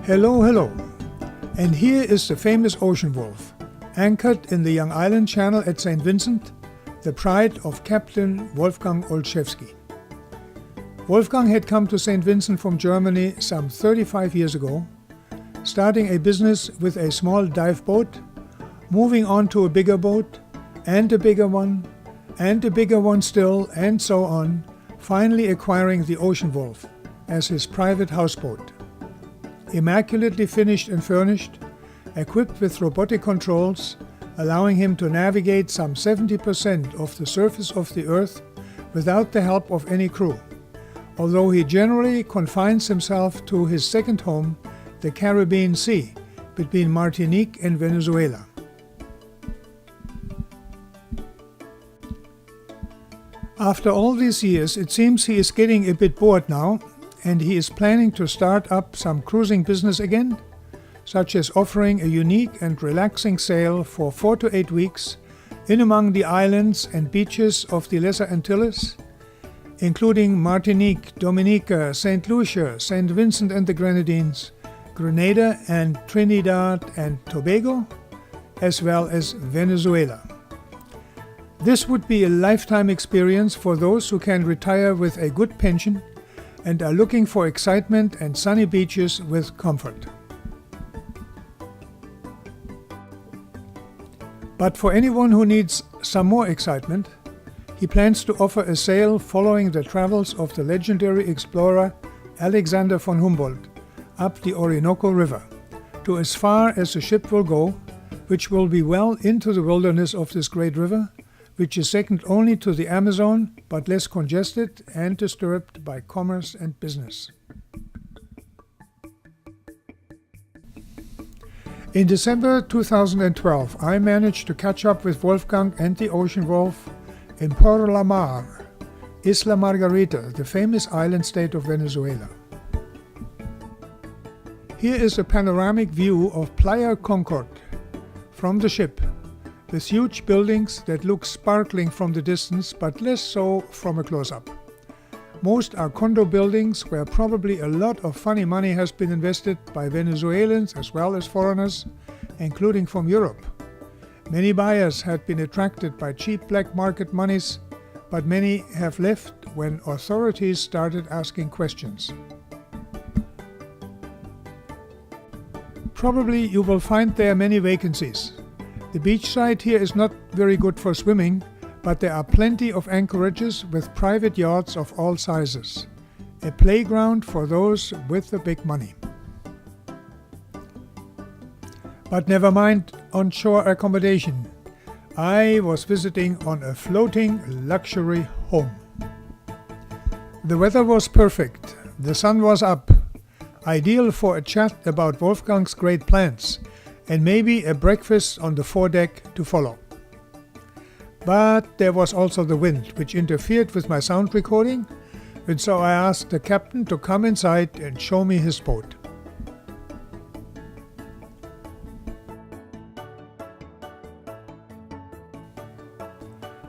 Hello, hello. And here is the famous Oceanwolf, anchored in the young island channel at St. Vincent, the pride of Captain Wolfgang Olzcewski. Wolfgang had come to St. Vincent from Germany some 35 years ago, starting a business with a small dive boat, moving on to a bigger boat, and a bigger one, and a bigger one still, and so on, finally acquiring the Oceanwolf as his private houseboat. Immaculately finished and furnished, equipped with robotic controls, allowing him to navigate some 70% of the surface of the Earth without the help of any crew, although he generally confines himself to his second home, the Caribbean Sea, between Martinique and Venezuela. After all these years, it seems he is getting a bit bored now, and he is planning to start up some cruising business again, such as offering a unique and relaxing sail for 4 to 8 weeks in among the islands and beaches of the Lesser Antilles, including Martinique, Dominica, St. Lucia, St. Vincent and the Grenadines, Grenada and Trinidad and Tobago, as well as Venezuela. This would be a lifetime experience for those who can retire with a good pension and are looking for excitement and sunny beaches with comfort. But for anyone who needs some more excitement, he plans to offer a sail following the travels of the legendary explorer Alexander von Humboldt up the Orinoco River, to as far as the ship will go, which will be well into the wilderness of this great river, which is second only to the Amazon, but less congested and disturbed by commerce and business. In December 2012, I managed to catch up with Wolfgang and the Oceanwolf in Por la Mar, Isla Margarita, the famous island state of Venezuela. Here is a panoramic view of Playa Concord from the ship, with huge buildings that look sparkling from the distance, but less so from a close-up. Most are condo buildings where probably a lot of funny money has been invested by Venezuelans as well as foreigners, including from Europe. Many buyers had been attracted by cheap black market monies, but many have left when authorities started asking questions. Probably you will find there many vacancies. The beachside here is not very good for swimming, but there are plenty of anchorages with private yachts of all sizes. A playground for those with the big money. But never mind on-shore accommodation. I was visiting on a floating luxury home. The weather was perfect. The sun was up. Ideal for a chat about Wolfgang's great plans, and maybe a breakfast on the foredeck to follow. But there was also the wind, which interfered with my sound recording, and so I asked the captain to come inside and show me his boat.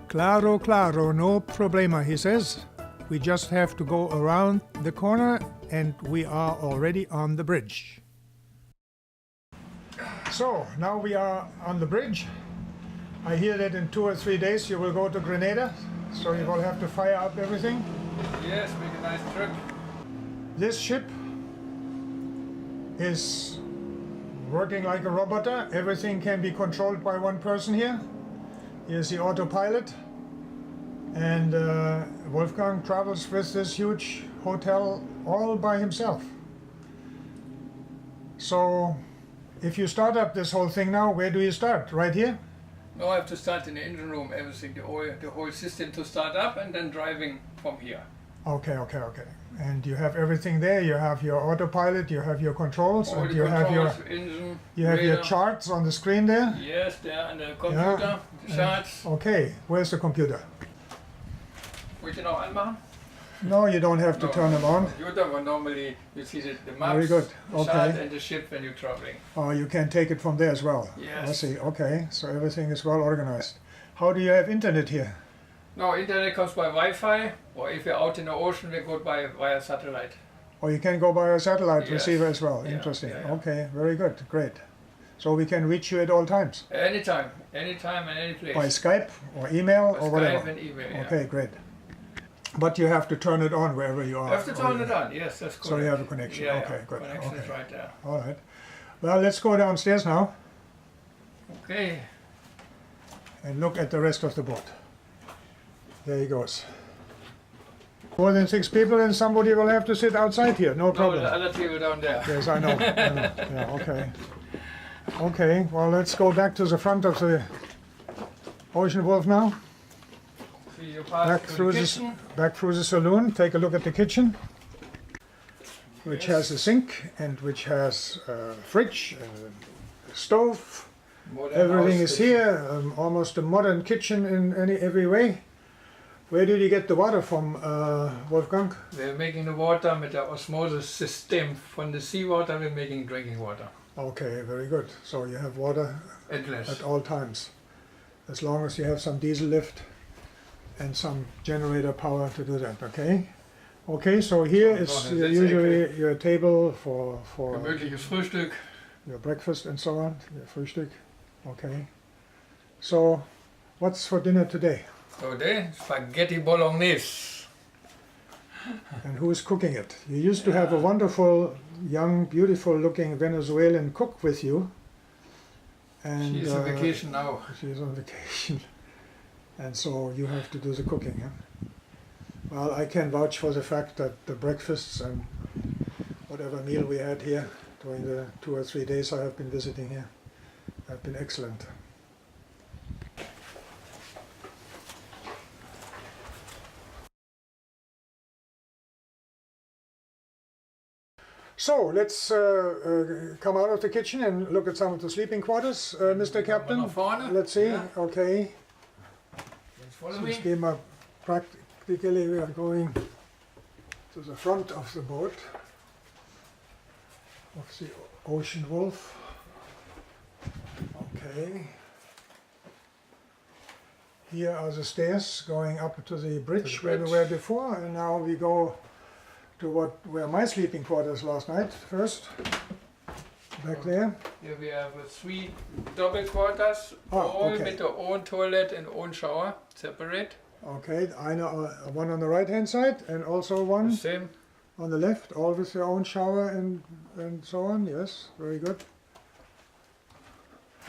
Claro, claro, no problema, he says. We just have to go around the corner and we are already on the bridge. So, now we are on the bridge. I hear that in 2 or 3 days you will go to Grenada, so you will have to fire up everything. Yes, make a nice trip. This ship is working like a robot. Everything can be controlled by one person here. Here's the autopilot. And Wolfgang travels with this huge hotel all by himself. So, if you start up this whole thing now, where do you start? Right here? No, I have to start in the engine room, everything, the whole system to start up and then driving from here. Okay. And you have everything there. You have your autopilot, you have your controls, All and the you have your engine, your charts on the screen there. Yes, there and the computer, the charts. Okay, where's the computer? Moet je nou aanmaken? No, you don't have to turn them on. Computer, but normally you see the maps, Very good. the chart and the ship when you're traveling. Oh, you can take it from there as well. Yes. I see. Okay, so everything is well organized. How do you have internet here? No, internet comes by Wi-Fi, or if you're out in the ocean, we go via satellite. Or you can go by a satellite Yes. receiver as well. Yeah, Interesting. yeah, yeah. Okay, very good, great. So we can reach you at all times? Anytime and any place. By Skype or email By or whatever? Skype and email, yeah. Okay, great. But you have to turn it on wherever you are. You have to turn it on, yes, that's correct. So you have a connection. Yeah, Okay, yeah. good. Connection is Okay. right there. All right. Well, let's go downstairs now Okay. and look at the rest of the boat. There he goes. More than 6 people and somebody will have to sit outside here, no No, problem. the other table down there. Yes, I know. I know. Yeah, okay. Okay, well, let's go back to the front of the Oceanwolf now. So you pass Back through through the the kitchen. back through the saloon. Take a look at the kitchen, which has a sink and which has a fridge, a stove. Modern Everything house is kitchen. here. Almost a modern kitchen in every way. Where did you get the water from, Wolfgang? We're making the water with the osmosis system. From the seawater, we're making drinking water. Okay, very good. So you have water Endless. at all times, as long as you have some diesel lift and some generator power to do that. Okay. Okay. So here is That's usually your table for Gemütliches Frühstück. your breakfast and so on. Your Frühstück. Okay. So, what's for dinner today? Today, spaghetti bolognese. And who is cooking it? You used to have a wonderful, young, beautiful-looking Venezuelan cook with you. And She's on vacation now. she's on vacation, and so you have to do the cooking. Huh? Well, I can vouch for the fact that the breakfasts and whatever meal we had here during the 2 or 3 days I have been visiting here have been excellent. So let's come out of the kitchen and look at some of the sleeping quarters, Mr. Captain. nach vorne. Let's see. Yeah. Okay. Follow So me. schema practically we are going to the front of the boat of the Oceanwolf. Okay. Here are the stairs going up to the bridge where we bridge. were before, and now we go to what were my sleeping quarters last night first. Back there. Here we have 3 double quarters, Ah, all okay. with their own toilet and own shower, separate. Okay, I know one on the right hand side and also The one same. on the left, all with their own shower and so on. Yes, very good.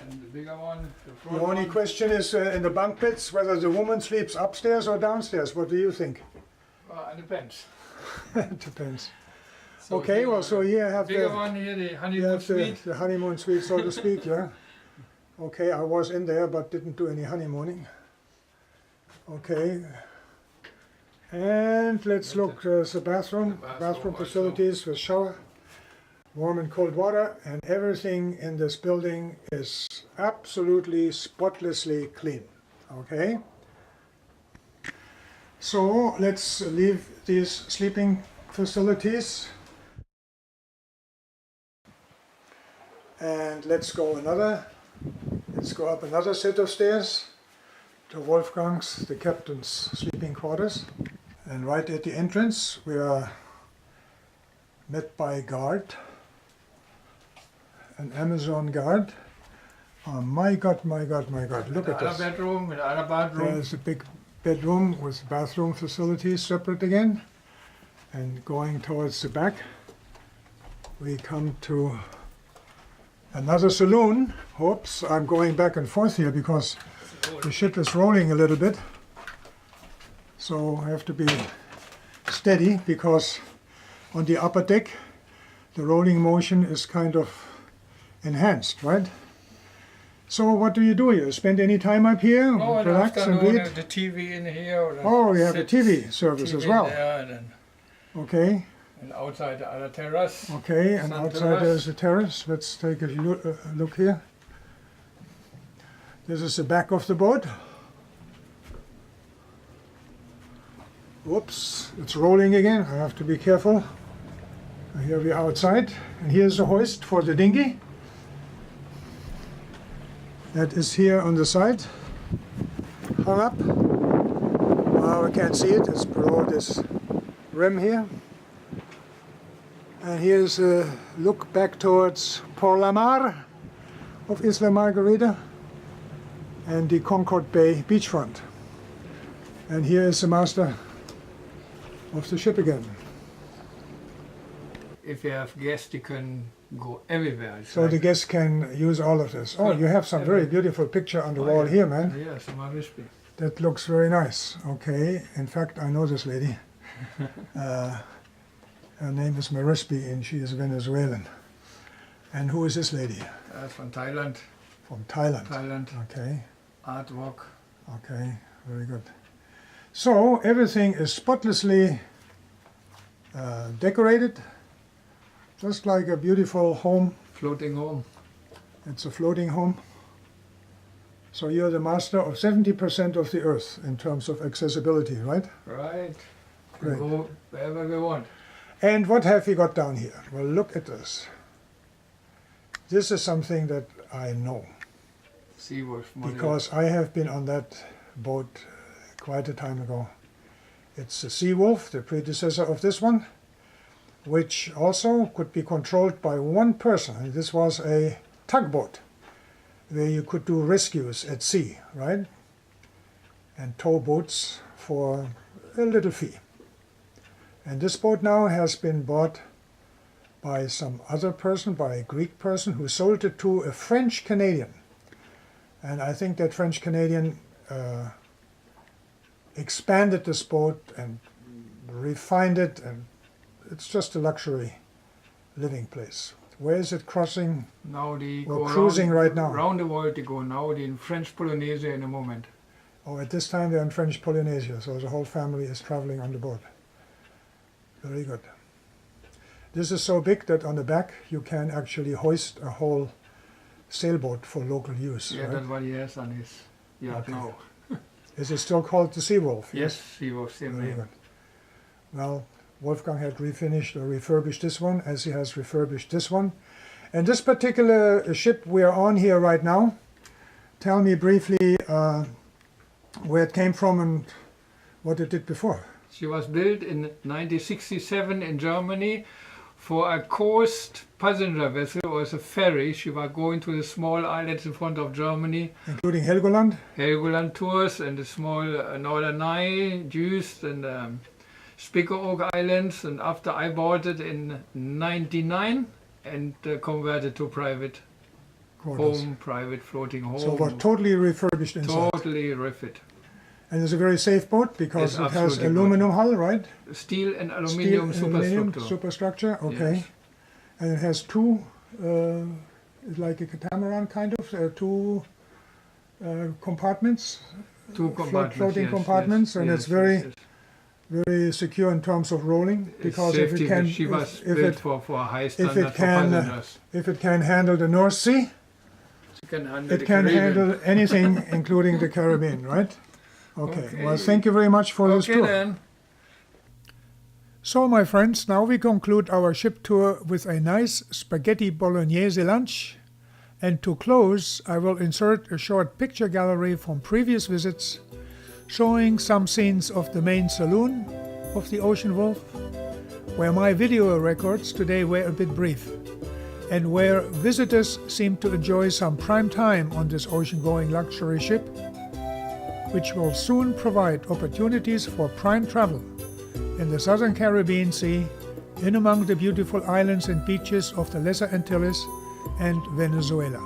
And the bigger one, the The front only one. question is in the bunk beds whether the woman sleeps upstairs or downstairs. What do you think? It depends. It depends. So Okay, here well, so here have bigger the, one here, the you honeymoon have suite. the honeymoon suite, so to speak. Yeah. Okay, I was in there but didn't do any honeymooning. Okay. And let's look. There's a bathroom, bathroom also. facilities with shower, warm and cold water, and everything in this building is absolutely spotlessly clean. Okay. So let's leave these sleeping facilities and let's go up another set of stairs to Wolfgang's, the captain's sleeping quarters. And right at the entrance we are met by a guard, an Amazon guard. Oh my God, my God, my God, look at Another this. bedroom, another bathroom. There's a big bedroom with bathroom facilities separate again. And going towards the back, we come to another saloon. Oops, I'm going back and forth here because the ship is rolling a little bit. So I have to be steady because on the upper deck, the rolling motion is kind of enhanced, right? So what do you do here? Spend any time up here? Oh, in the Relax and afternoon, read? have the TV in here. Or Oh, you have a sit- TV service TV as well. There, and, then, Okay, and outside the other terrace. okay, and Some outside terrace. there's a terrace. Let's take a look here. This is the back of the boat. Whoops, it's rolling again. I have to be careful. Here we are outside, and here's the hoist for the dinghy. That is here on the side, hung up. Now I can't see it, it's below this rim here. And here's a look back towards Port La Mar of Isla Margarita and the Concord Bay beachfront. And here is the master of the ship again. If you have guests, you can go everywhere. It's So like the guests can use all of this. Oh, you have some very beautiful picture on the wall yeah. here, man. Yes, Marispi. That looks very nice. Okay, in fact, I know this lady. Her name is Marispi and she is Venezuelan. And who is this lady? From Thailand. From Thailand. Thailand. Okay, Artwork. okay, very good. So everything is spotlessly decorated, just like a beautiful home. Floating home. It's a floating home. So you're the master of 70% of the earth in terms of accessibility, right? Right. We Great. go wherever we want. And what have we got down here? Well, look at this. This is something that I know Seawolf model. because I have been on that boat quite a time ago. It's the Seawolf, the predecessor of this one, which also could be controlled by one person. And this was a tugboat where you could do rescues at sea, right? And tow boats for a little fee. And this boat now has been bought by some other person, by a Greek person, who sold it to a French Canadian. And I think that French Canadian expanded this boat and refined it, and it's just a luxury living place. Where is it crossing? Now they We're go cruising right now. Around the world they go now. They're in French Polynesia in a moment. Oh, at this time they're in French Polynesia, so the whole family is traveling on the boat. Very good. This is so big that on the back you can actually hoist a whole sailboat for local use. Yeah, right? that's what he has on his yacht Okay. now. Is it still called the Seawolf? Yes, he was same Very name. good. Well, Wolfgang had refinished or refurbished this one as he has refurbished this one. And this particular ship we are on here right now, tell me briefly where it came from and what it did before. She was built in 1967 in Germany for a coast passenger vessel or as a ferry. She was going to the small islands in front of Germany, Including Helgoland? Helgoland tours and the small Norderney, Juist and Spiekeroog Islands. And after I bought it in '99 and converted to private Quarters. home, private floating home. So it was totally refurbished inside. Totally refit. And it's a very safe boat because It's it has absolutely aluminum hull, right? Steel and Steel aluminium and superstructure. aluminum superstructure, okay. Yes. And it has two, like a catamaran kind of, two compartments, Two compartments. floating yes, compartments, yes, and yes, it's very, yes, yes. very secure in terms of rolling. Because if Safety, it can, she was if built it, for high it standard for can, passengers. if it can handle the North Sea, She can handle it the can Caribbean. handle anything, including the Caribbean, right? Okay. Okay. Well, thank you very much for this Okay tour. then. So, my friends, now we conclude our ship tour with a nice spaghetti bolognese lunch. And to close, I will insert a short picture gallery from previous visits showing some scenes of the main saloon of the Oceanwolf, where my video records today were a bit brief, and where visitors seem to enjoy some prime time on this ocean-going luxury ship, which will soon provide opportunities for prime travel in the southern Caribbean Sea, in among the beautiful islands and beaches of the Lesser Antilles and Venezuela.